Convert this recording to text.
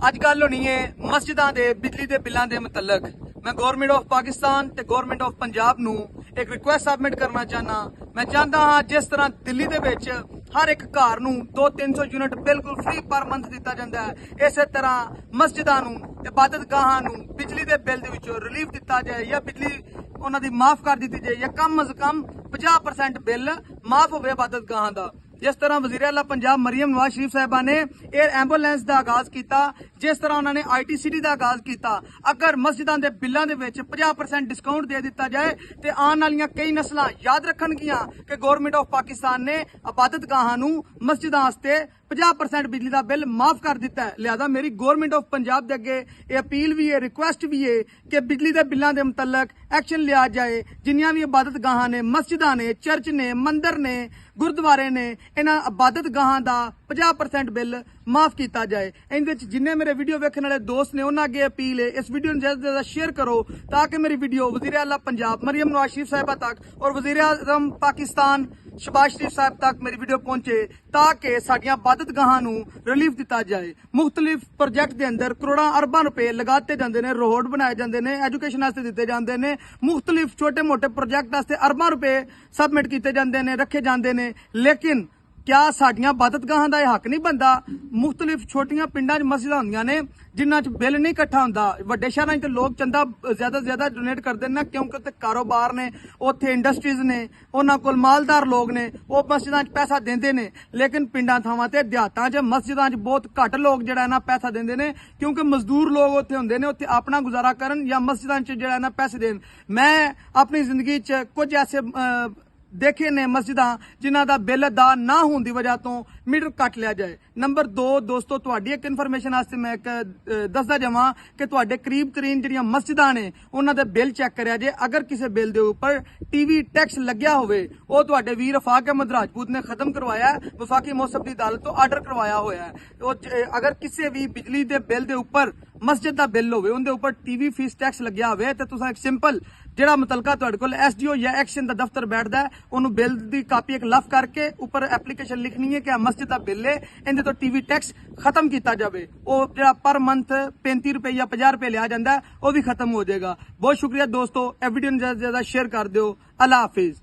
ਅੱਜ ਗੱਲ ਹੋਣੀ ਹੈ ਮਸਜਿਦਾਂ ਦੇ ਬਿਜਲੀ ਦੇ ਬਿੱਲਾਂ ਦੇ ਮੁਤਲਕ। ਮੈਂ ਗਵਰਨਮੈਂਟ ਆਫ ਪਾਕਿਸਤਾਨ ਤੇ ਗਵਰਨਮੈਂਟ ਆਫ ਪੰਜਾਬ ਨੂੰ ਇੱਕ ਰਿਕੁਐਸਟ ਸਬਮਿਟ ਕਰਨਾ ਚਾਹਨਾ। ਮੈਂ ਚਾਹੁੰਦਾ ਹਾਂ ਜਿਸ ਤਰ੍ਹਾਂ ਦਿੱਲੀ ਦੇ ਵਿੱਚ ਹਰ ਇੱਕ ਘਰ ਨੂੰ 200-300 ਯੂਨਿਟ ਬਿਲਕੁਲ ਫ੍ਰੀ ਪਰ ਮੰਥ ਦਿੱਤਾ ਜਾਂਦਾ ਹੈ, ਇਸੇ ਤਰ੍ਹਾਂ ਮਸਜਿਦਾਂ ਨੂੰ, ਇਬਾਦਤਗਾਹਾਂ ਨੂੰ ਬਿਜਲੀ ਦੇ ਬਿੱਲ ਦੇ ਵਿੱਚੋਂ ਰਿਲੀਫ ਦਿੱਤਾ ਜਾਏ ਜਾਂ ਬਿਜਲੀ ਉਹਨਾਂ ਦੀ ਮਾਫ ਕਰ ਦਿੱਤੀ ਜਾਏ ਜਾਂ ਕਮ ਅਜ਼ ਕਮ 50% ਬਿੱਲ ਮਾਫ ਹੋਵੇ ਇਬਾਦਤਗਾਹਾਂ ਦਾ। जिस तरह वज़ीर आला पंजाब मरियम नवाज शरीफ साहिबा ने एयर एंबुलेंस का आगाज किया, जिस तरह उन्होंने ITCT का आगाज किया, अगर मस्जिदों के बिलों के 50% डिस्काउंट दे दिता जाए तो आने वाली कई नस्लां याद रखणगियां कि गवर्नमेंट ऑफ पाकिस्तान ने इबादतगाहां मस्जिदों वास्ते 50% बिजली का बिल माफ कर दिता है। लिहाजा मेरी गवर्नमेंट ऑफ पंजाब के अगे ये अपील भी है, रिक्वेस्ट भी है कि बिजली के बिलों के मुतलक एक्शन लिया जाए। जिन्नियां भी इबादतगाहां ने, मस्जिदां ने, चर्च ने, मंदिर ने, गुरुद्वारे ने, इन्हां इबादतगाहां दा 50% बिल माफ किया जाए। इनदे विच जिन्ने मेरे वीडियो वेखण वाले दोस्त ने उन्हां अगे अपील है इस वीडियो नूं ज़्यादा से ज़्यादा शेयर करो ताकि मेरी वीडियो वज़ीर आला पंजाब मरियम नवाज शरीफ साहिबा तक और वज़ीर आज़म पाकिस्तान शहबाज शरीफ साहब तक मेरी वीडियो पहुंचे ताकि साडियां इबादतगाहां नूं रिलीफ दिता जाए। मुख्तलिफ प्रोजेक्ट के अंदर करोड़ां अरबां रुपए लगाते जांदे ने, रोड बनाए जांदे ने, एजुकेशन वास्ते दिते जांदे ने, मुख्तलिफ छोटे मोटे प्रोजेक्ट वास्ते अरबां रुपए सबमिट किए जांदे ने, रखे जांदे ने, लेकिन क्या साडियां इबादतगाहां दा हक नहीं बनदा? मुख्तलिफ छोटियां पिंडां च मस्जिदां हुंदियां ने जिन्हां च बिल नहीं इकट्ठा हुंदा। वड्डे शहरां च लोग चंदा ज्यादा से ज्यादा डोनेट करदे ने क्योंकि उत्थे कारोबार ने, उत्थे इंडस्ट्रीज ने, उन्हां कोल मालदार लोग ने, वो मस्जिदां च पैसा देंदे ने। लेकिन पिंडां थावां ते देहातां च मस्जिदां च बहुत घट लोग जिहड़ा ना पैसा देंदे ने क्योंकि मजदूर लोग उत्थे हुंदे ने, उत्थे अपना गुजारा करन या मस्जिदां च जिहड़ा ना पैसे देन। मैं अपनी जिंदगी च कुछ ऐसे देखे ने मस्जिदां जिन्हां दा बिल अदा ना होने की वजह तो मीटर कट लिया जाए। नंबर 2 दोस्तों तुहाडी एक इन्फॉर्मेशन वास्ते मैं एक दसदा जावां कि तुहाडे करीब तरीन जिहड़ियां मस्जिदां ने उन्हां दे बिल चेक करिया जे। अगर किसी बिल दे उपर TV टैक्स लग्या होवे वो तुहाडे वीर अफाक अहमद राजपूत ने खत्म करवाया, वफाकी मौसम की अदालत तो आर्डर करवाया होया है। अगर किसी भी बिजली के बिल के उपर मस्जिद का बिल होवे उनके उपर TV फीस टैक्स लग्या होवे तो तुसां एक सिंपल ਜਿਹੜਾ ਮੁਤਲਕਾ ਤੁਹਾਡੇ ਕੋਲ SDO ਜਾਂ ਐਕਸ਼ਨ ਦਾ ਦਫ਼ਤਰ ਬੈਠਦਾ ਹੈ ਉਹਨੂੰ ਬਿੱਲ ਦੀ ਕਾਪੀ ਇੱਕ ਲਫ ਕਰਕੇ ਉੱਪਰ ਐਪਲੀਕੇਸ਼ਨ ਲਿਖਣੀ ਹੈ ਕਿ ਮਸਜਿਦ ਦਾ ਬਿੱਲ ਹੈ, ਇਹਦੇ ਤੋਂ TV ਟੈਕਸ ਖਤਮ ਕੀਤਾ ਜਾਵੇ। ਉਹ ਜਿਹੜਾ ਪਰ ਮੰਥ 35 ਰੁਪਏ ਜਾਂ 50 ਰੁਪਏ ਲਿਆ ਜਾਂਦਾ ਉਹ ਵੀ ਖਤਮ ਹੋ ਜਾਏਗਾ। ਬਹੁਤ ਸ਼ੁਕਰੀਆ ਦੋਸਤੋ, ਇਹ ਵੀਡੀਓ ਨੂੰ ਜ਼ਿਆਦਾ ਤੋਂ ਜ਼ਿਆਦਾ ਸ਼ੇਅਰ ਕਰ ਦਿਓ। ਅੱਲਾ ਹਾਫਿਜ਼।